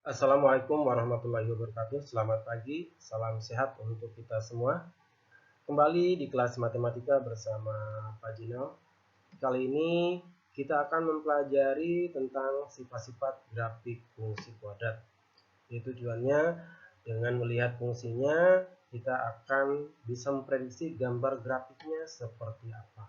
Assalamualaikum warahmatullahi wabarakatuh. Selamat pagi, salam sehat untuk kita semua. Kembali di kelas matematika bersama Pak Jinal. Kali ini kita akan mempelajari tentang sifat-sifat grafik fungsi kuadrat. Jadi tujuannya dengan melihat fungsinya, kita akan bisa memprediksi gambar grafiknya seperti apa.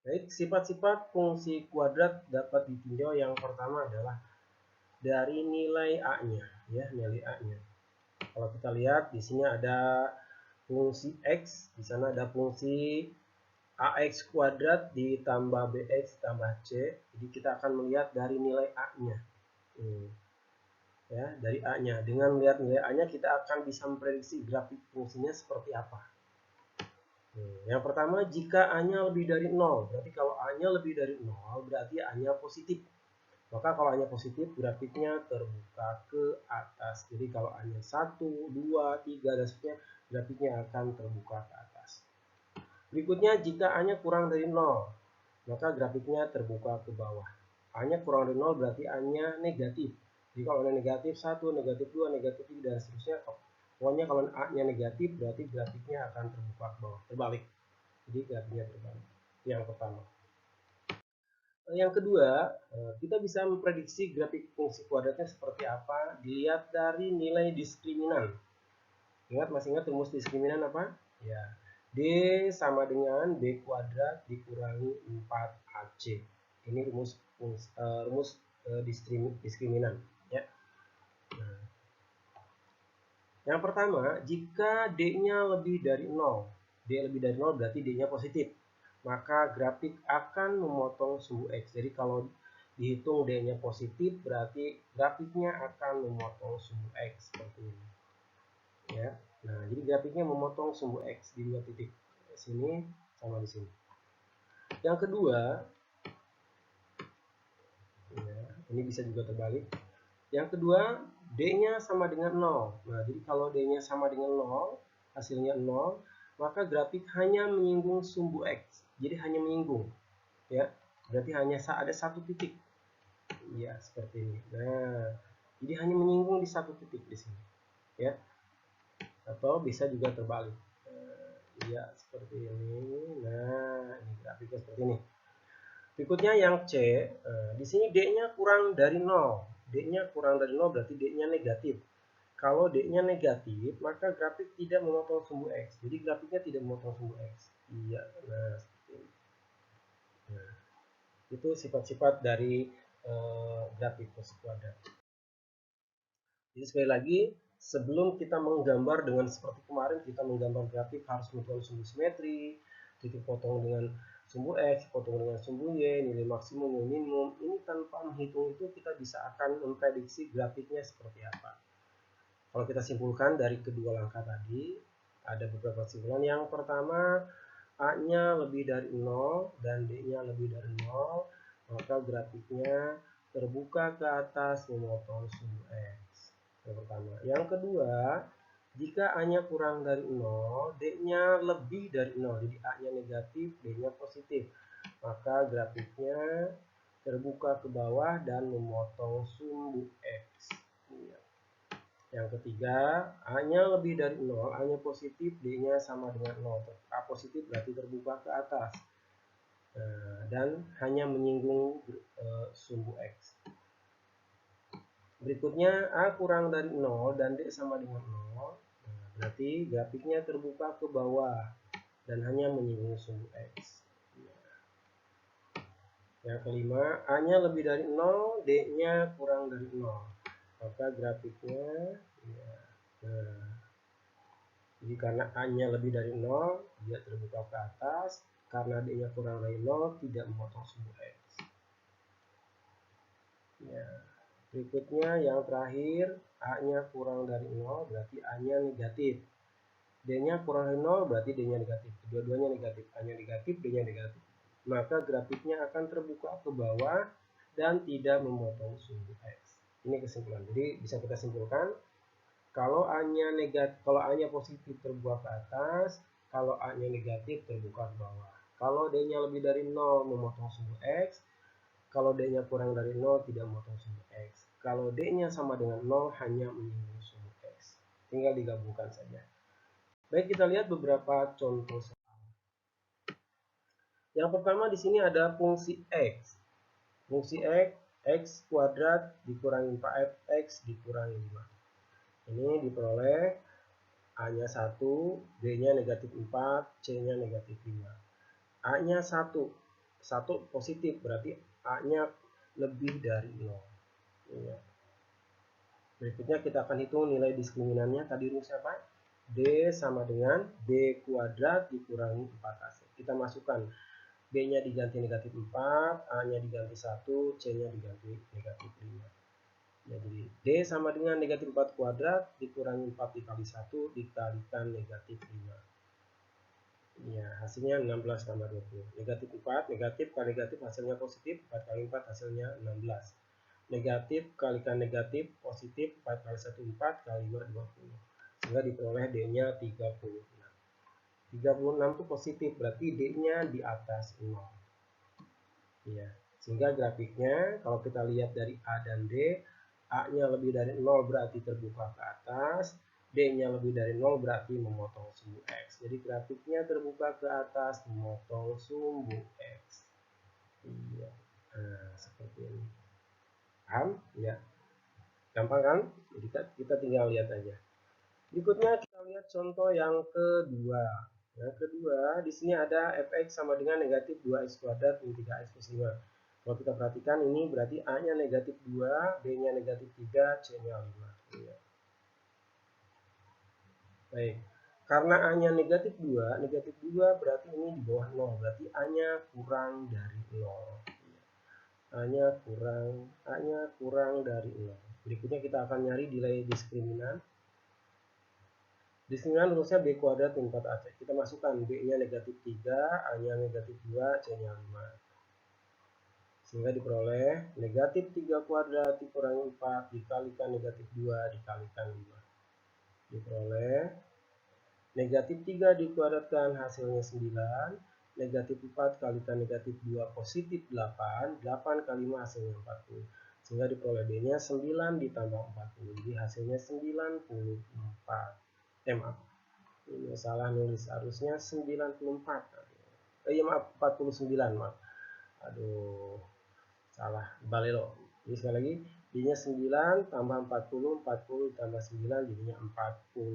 Baik, sifat-sifat fungsi kuadrat dapat ditinjau. Yang pertama adalah dari nilai A-nya, ya, nilai A-nya. Kalau kita lihat di sini ada fungsi X, di sana ada fungsi AX kuadrat ditambah BX tambah C. Jadi kita akan melihat dari nilai A-nya. Ya, dari A-nya. Dengan melihat nilai A-nya kita akan bisa memprediksi grafik fungsinya seperti apa. Yang pertama, jika A-nya lebih dari 0, berarti kalau A-nya lebih dari 0, berarti A-nya positif. Maka kalau A-nya positif, grafiknya terbuka ke atas. Jadi kalau A-nya 1, 2, 3, dan seterusnya, grafiknya akan terbuka ke atas. Berikutnya, jika A-nya kurang dari 0, maka grafiknya terbuka ke bawah. A-nya kurang dari 0 berarti A-nya negatif. Jadi kalau A-nya negatif 1, negatif 2, negatif 3, dan seterusnya, pokoknya kalau A-nya negatif berarti grafiknya akan terbuka ke bawah. Terbalik. Jadi grafiknya terbalik. Yang pertama. Yang kedua, kita bisa memprediksi grafik fungsi kuadratnya seperti apa dilihat dari nilai diskriminan. Masih ingat rumus diskriminan apa? Ya, D sama dengan B kuadrat dikurangi 4AC. Ini rumus diskriminan. Ya. Nah, yang pertama, jika D-nya lebih dari 0, D lebih dari 0 berarti D-nya positif, maka grafik akan memotong sumbu X. Jadi kalau dihitung D-nya positif, berarti grafiknya akan memotong sumbu X seperti ini. Ya. Nah, jadi grafiknya memotong sumbu X di dua titik. Sini sama di sini. Yang kedua, ya, ini bisa juga terbalik. Yang kedua, D-nya sama dengan 0. Nah, jadi kalau D-nya sama dengan 0, hasilnya 0, maka grafik hanya menyinggung sumbu X. Jadi hanya menyinggung. Ya, berarti hanya ada satu titik. Ya, seperti ini. Nah, jadi hanya menyinggung di satu titik di sini. Ya. Atau bisa juga terbalik. Ya, seperti ini. Nah, ini grafiknya seperti ini. Berikutnya yang C, di sini D-nya kurang dari 0. D-nya kurang dari 0 berarti D-nya negatif. Kalau D-nya negatif, maka grafik tidak memotong sumbu X. Jadi grafiknya tidak memotong sumbu X. Iya, nah seperti ini. Nah, itu sifat-sifat dari grafik fungsi kuadrat. Jadi sekali lagi, sebelum kita menggambar dengan seperti kemarin, kita menggambar grafik harus menggunakan sumbu simetri, titik potong dengan sumbu X, potong dengan sumbu Y, nilai maksimum, nilai minimum. Ini tanpa menghitung itu kita bisa akan memprediksi grafiknya seperti apa. Kalau kita simpulkan dari kedua langkah tadi, ada beberapa kesimpulan. Yang pertama, A-nya lebih dari 0 dan D-nya lebih dari 0, maka grafiknya terbuka ke atas memotong sumbu X. Yang pertama. Yang kedua, jika A-nya kurang dari 0, D-nya lebih dari 0. Jadi A-nya negatif, D-nya positif. Maka grafiknya terbuka ke bawah dan memotong sumbu X. Yang ketiga, A-nya lebih dari 0, A-nya positif, D-nya sama dengan 0. A positif berarti terbuka ke atas. Dan hanya menyinggung sumbu X. Berikutnya, A kurang dari 0 dan D sama dengan 0. Berarti grafiknya terbuka ke bawah dan hanya menyinggung sumbu X. Yang kelima, A-nya lebih dari 0, D-nya kurang dari 0. Maka grafiknya, jadi karena A-nya lebih dari 0, dia terbuka ke atas. Karena D-nya kurang dari 0, tidak memotong sumbu X. Ya. Berikutnya yang terakhir, A-nya kurang dari 0, berarti A-nya negatif. D-nya kurang dari 0, berarti D-nya negatif. Kedua-duanya negatif. A-nya negatif, D-nya negatif. Maka grafiknya akan terbuka ke bawah dan tidak memotong sumbu X. Ini kesimpulan. Jadi bisa kita simpulkan, kalau A-nya negatif, kalau A-nya positif terbuka ke atas, kalau A-nya negatif terbuka ke bawah. Kalau D-nya lebih dari 0 memotong sumbu X, kalau D-nya kurang dari 0 tidak memotong sumbu X. Kalau D-nya sama dengan 0 hanya menyinggung sumbu X. Tinggal digabungkan saja. Baik, kita lihat beberapa contoh soal. Yang pertama di sini ada fungsi X. Fungsi X kuadrat dikurangi 4X dikurangi 5. Ini diperoleh A-nya 1, B-nya negatif 4, C-nya negatif 5. A-nya 1 positif, berarti A-nya lebih dari 0. Ya. Berikutnya kita akan hitung nilai diskriminannya. Tadi rumusnya apa? D sama dengan B kuadrat dikurangi 4AC. Kita masukkan B-nya diganti negatif 4, A-nya diganti 1, C-nya diganti negatif 5. Jadi D sama dengan negatif 4 kuadrat dikurangi 4 dikali 1 dikalikan negatif 5. Ya, hasilnya 16 tambah 20. Negatif 4, negatif kali negatif hasilnya positif, 4 kali 4 hasilnya 16. Negatif kalikan negatif, positif, 4 kali 1 4 kali 2 20. Sehingga diperoleh D-nya 36. 36 itu positif, berarti D-nya di atas 0. Ya, sehingga grafiknya kalau kita lihat dari A dan D, A-nya lebih dari 0 berarti terbuka ke atas, D-nya lebih dari 0 berarti memotong sumbu X. Jadi grafiknya terbuka ke atas, memotong sumbu X. Iya. Nah, seperti ini. Paham? Ya. Gampang kan? Jadi kita tinggal lihat aja. Berikutnya kita lihat contoh yang kedua. Yang kedua, di sini ada fx sama dengan negatif 2x kuadrat min 3x plus 5. Kalau kita perhatikan ini berarti A-nya negatif 2, B-nya negatif 3, C-nya 5. Ya. Baik. Karena A-nya negatif 2 berarti ini di bawah 0. Berarti A-nya kurang dari 0. A-nya kurang dari 0. Berikutnya kita akan nyari nilai diskriminan. Diskriminan rumusnya B kuadrat min 4AC. Kita masukkan B-nya negatif 3, A-nya negatif 2, C-nya 5. Sehingga diperoleh negatif 3 kuadrat dikurangi 4 dikalikan negatif 2 dikalikan 5. Diperoleh negatif 3 dikuadratkan hasilnya 9. Negatif 4 kalikan negatif 2 positif 8. 8 kali 5 hasilnya 40. Sehingga diperoleh D-nya 9 ditambah 40. Jadi hasilnya 94. Maaf. Ini salah nulis, harusnya 94. Iya maaf, 49 maaf. Aduh, salah balelo. Jadi sekali lagi D-nya 9 tambah 40, 40 tambah 9 jadinya 49.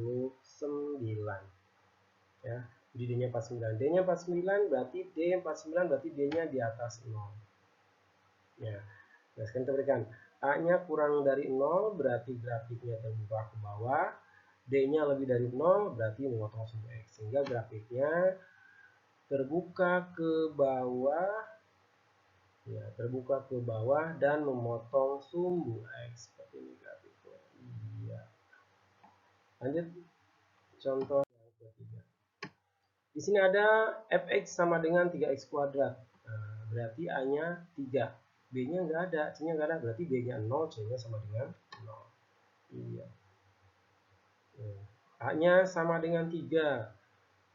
Ya, jadi D-nya 49. D-nya 49 berarti D-nya di atas 0. Ya. Nah, sekarang kita berikan A-nya kurang dari 0 berarti grafiknya terbuka ke bawah. D-nya lebih dari 0 berarti memotong sumbu X. Sehingga grafiknya terbuka ke bawah. Ya, terbuka ke bawah dan memotong sumbu X. Seperti ini grafiknya. Iya. Lanjut contoh yang ketiga. Di sini ada fx sama dengan 3x kuadrat. Nah, berarti A-nya 3. B-nya nggak ada, C-nya nggak ada. Berarti B-nya 0, C-nya sama dengan 0. Iya. A-nya sama dengan 3.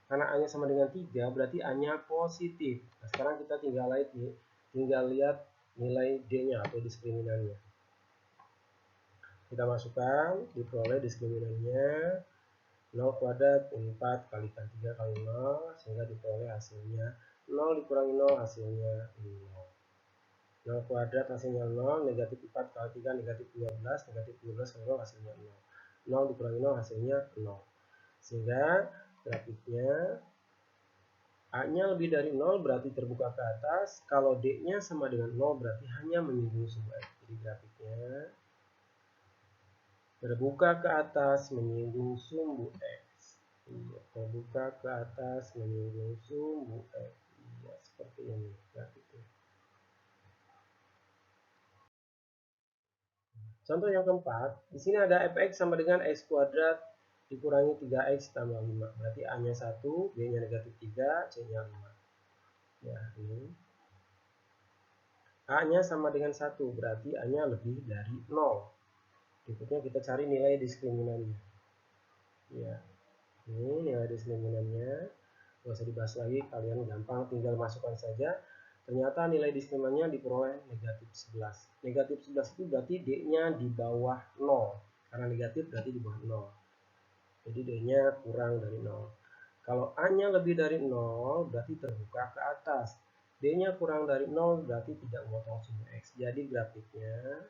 Karena A-nya sama dengan 3, berarti A-nya positif. Nah, sekarang kita tinggal lihat nilai D-nya atau diskriminannya. Kita masukkan, diperoleh diskriminannya 0 kuadrat 4 kalikan 3 kali 0, sehingga diperoleh hasilnya 0 dikurangi 0 hasilnya 0. 0 kuadrat hasilnya 0, negatif 4 kali 3 negatif 12, negatif 12 kali 0 hasilnya 0. 0 dikurangi 0 hasilnya 0. Sehingga grafiknya A-nya lebih dari 0 berarti terbuka ke atas. Kalau D-nya sama dengan 0 berarti hanya menyinggung sumbu X. Jadi grafiknya terbuka ke atas menyinggung sumbu X. Iya, terbuka ke atas menyinggung sumbu X. Iya, seperti ini grafiknya. Contoh yang keempat, di sini ada fx sama dengan x kuadrat dikurangi 3x tambah 5. Berarti A-nya 1, B-nya negatif 3, C-nya 5. Ya, ini. A-nya sama dengan 1, berarti A-nya lebih dari 0. Berikutnya kita cari nilai diskriminannya. Ya, ini nilai diskriminannya. Nggak usah dibahas lagi, kalian gampang tinggal masukkan saja. Ternyata nilai diskriminannya diperoleh negatif 11. Negatif 11 itu berarti D-nya di bawah 0. Karena negatif berarti di bawah 0. Jadi D-nya kurang dari 0. Kalau A-nya lebih dari 0 berarti terbuka ke atas. D-nya kurang dari 0 berarti tidak memotong sumbu X. Jadi grafiknya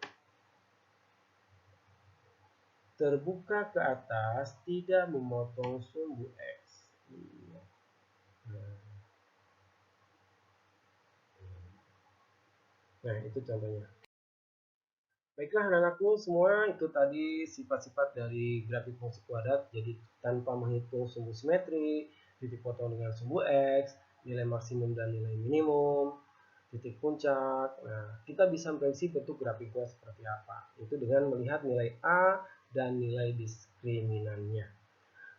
terbuka ke atas, tidak memotong sumbu X. Nah, itu contohnya. Baiklah anak-anakku semua, itu tadi sifat-sifat dari grafik fungsi kuadrat. Jadi tanpa menghitung sumbu simetri, titik potong dengan sumbu X, nilai maksimum dan nilai minimum, titik puncak. Nah, kita bisa memprediksi bentuk grafiknya seperti apa. Itu dengan melihat nilai A dan nilai diskriminannya.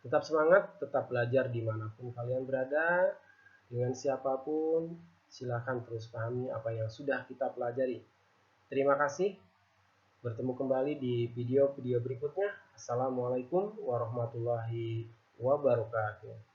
Tetap semangat, tetap belajar dimanapun kalian berada, dengan siapapun, silahkan terus pahami apa yang sudah kita pelajari. Terima kasih. Bertemu kembali di video-video berikutnya. Assalamualaikum warahmatullahi wabarakatuh.